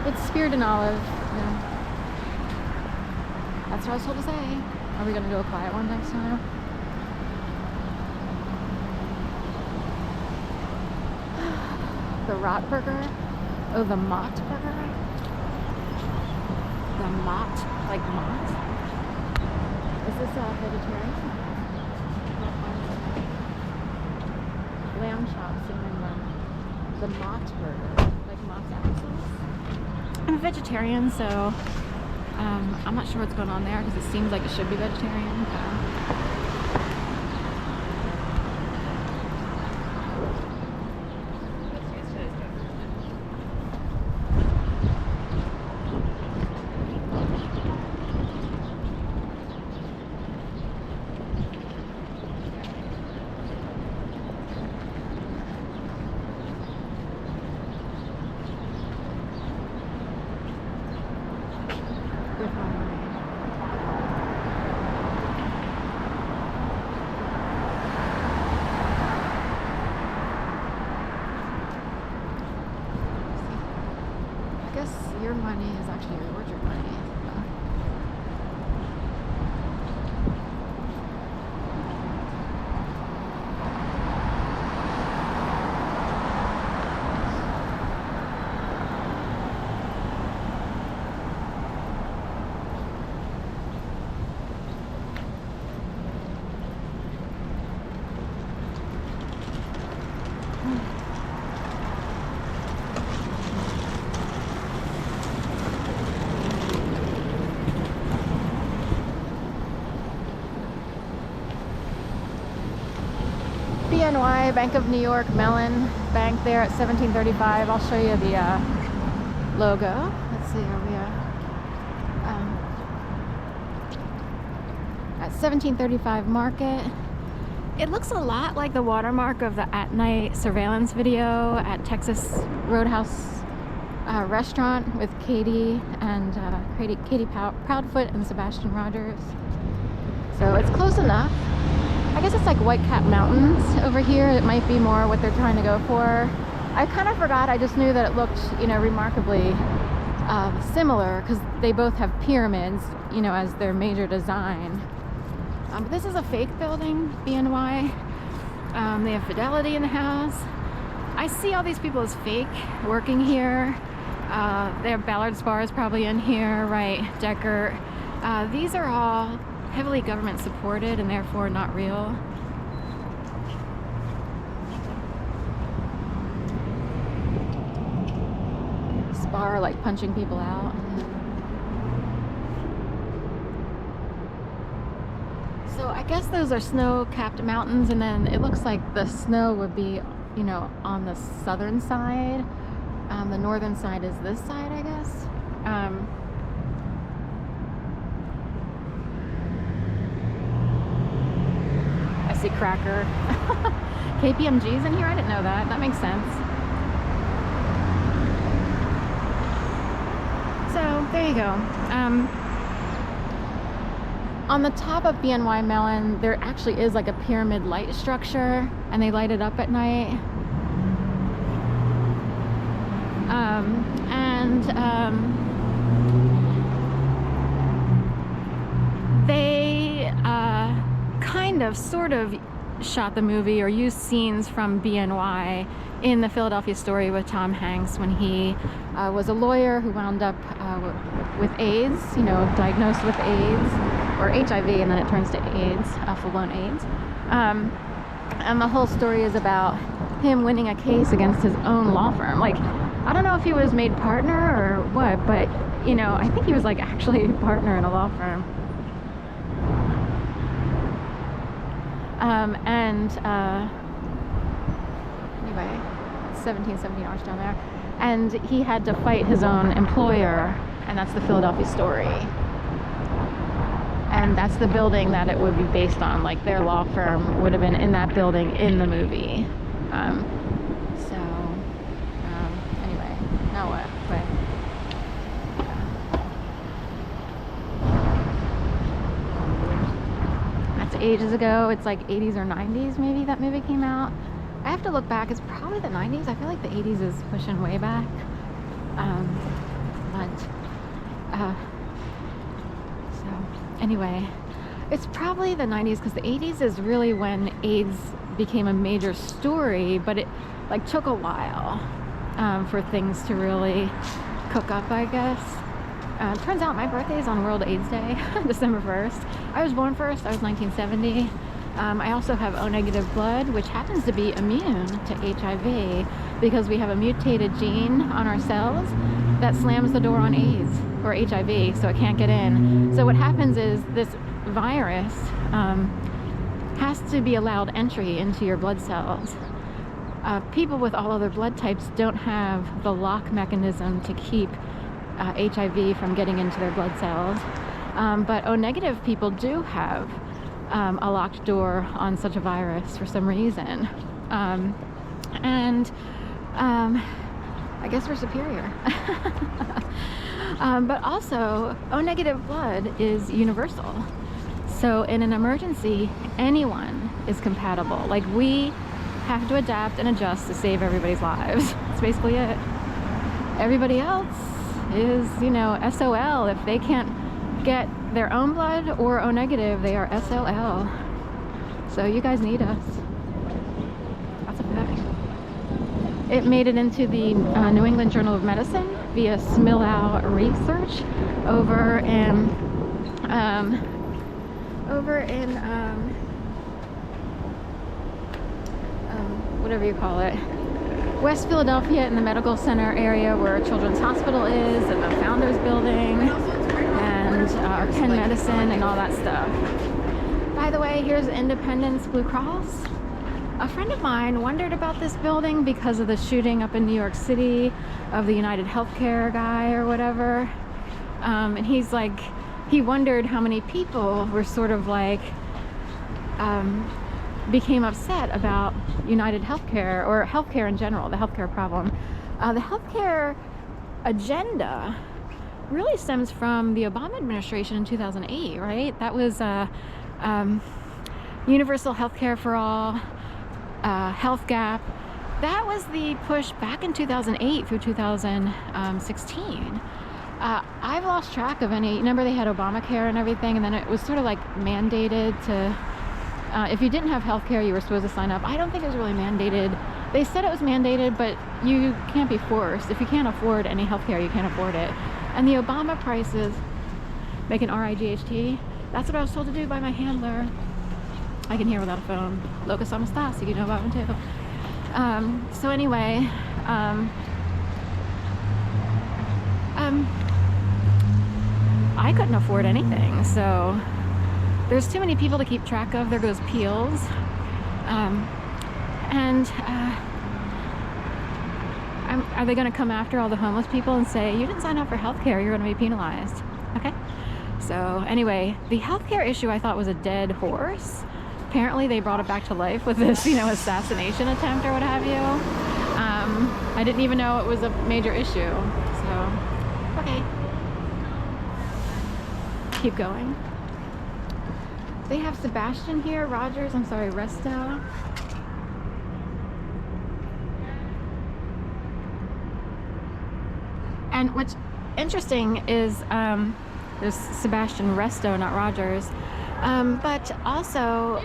It's speared in olive. Yeah. That's what I was told to say. Are we gonna do a quiet one next time? The Rot Burger. Oh, the Mott Burger. The Mott, like Mott. Is this vegetarian? Lamb chops and then the Mott Burger, like Mott's applesauce. I'm a vegetarian, so I'm not sure what's going on there because it seems like it should be vegetarian. With my money. I guess your money is actually your orchard money. BNY, Bank of New York, Melon Bank there at 1735. I'll show you the logo. Let's see, are we at 1735 Market. It looks a lot like the watermark of the at night surveillance video at Texas Roadhouse restaurant with Katie and Katie Proudfoot and Sebastian Rogers. So it's close enough. I guess it's like White Cap Mountains over here. It might be more what they're trying to go for. I kind of forgot. I just knew that it looked, remarkably similar because they both have pyramids, as their major design. But this is a fake building, BNY. They have Fidelity in the house. I see all these people as fake working here. They have Ballard Spars probably in here, right? Decker. These are all heavily government supported and therefore not real. Spar like punching people out. So I guess those are snow-capped mountains, and then it looks like the snow would be, on the southern side. The northern side is this side, I guess. I see Cracker. KPMG's in here? I didn't know that. That makes sense. So, there you go. On the top of BNY Mellon, there actually is like a pyramid light structure, and they light it up at night. They sort of shot the movie or used scenes from BNY in the Philadelphia Story with Tom Hanks when he was a lawyer who wound up with AIDS, diagnosed with AIDS or HIV, and then it turns to AIDS, full-blown AIDS. And the whole story is about him winning a case against his own law firm. Like, I don't know if he was made partner or what, but I think he was like actually a partner in a law firm. Anyway, 1770 Arch down there, and he had to fight his own employer, and that's the Philadelphia Story, and that's the building that it would be based on. Like, their law firm would have been in that building in the movie. Anyway, now what? But ages ago. It's like 80s or 90s maybe that movie came out. I have to look back. It's probably the 90s. I feel like the 80s is pushing way back. So anyway, it's probably the 90s, because the 80s is really when AIDS became a major story, but it like took a while for things to really cook up, I guess. Turns out my birthday is on World AIDS Day, December 1st. I was born first, I was 1970. I also have O-negative blood, which happens to be immune to HIV because we have a mutated gene on our cells that slams the door on AIDS or HIV, so it can't get in. So what happens is this virus has to be allowed entry into your blood cells. People with all other blood types don't have the lock mechanism to keep HIV from getting into their blood cells, but O-negative people do have a locked door on such a virus for some reason, and I guess we're superior. But also O-negative blood is universal, so in an emergency anyone is compatible. Like, we have to adapt and adjust to save everybody's lives. That's basically it. Everybody else is, you know, SOL. If they can't get their own blood or O-negative, they are SOL. So you guys need us. That's a fact. It made it into the New England Journal of Medicine via Smillow research over in whatever you call it, West Philadelphia, in the medical center area where Children's Hospital is, and the Founders Building, and Penn Medicine, and all that stuff. By the way, here's Independence Blue Cross. A friend of mine wondered about this building because of the shooting up in New York City of the United Healthcare guy or whatever. And he's like, he wondered how many people were sort of like, became upset about United Healthcare, or healthcare in general, the healthcare problem. The healthcare agenda really stems from the Obama administration in 2008, right? That was universal healthcare for all, health gap. That was the push back in 2008 through 2016. I've lost track of any. Remember, they had Obamacare and everything, and then it was sort of like mandated to, if you didn't have health care, you were supposed to sign up. I don't think it was really mandated. They said it was mandated, but you can't be forced. If you can't afford any health care, you can't afford it. And the Obama prices make an RIGHT. That's what I was told to do by my handler. I can hear without a phone. Locus Amastasi, you know about them too. So anyway, I couldn't afford anything, so there's too many people to keep track of. There goes Peels. Are they going to come after all the homeless people and say, you didn't sign up for healthcare, you're going to be penalized? Okay. So anyway, the healthcare issue I thought was a dead horse. Apparently they brought it back to life with this, you know, assassination attempt or what have you. I didn't even know it was a major issue. So, okay. Keep going. They have Sebastian here, Rogers, I'm sorry, Resto. And what's interesting is there's Sebastian Resto, not Rogers. But also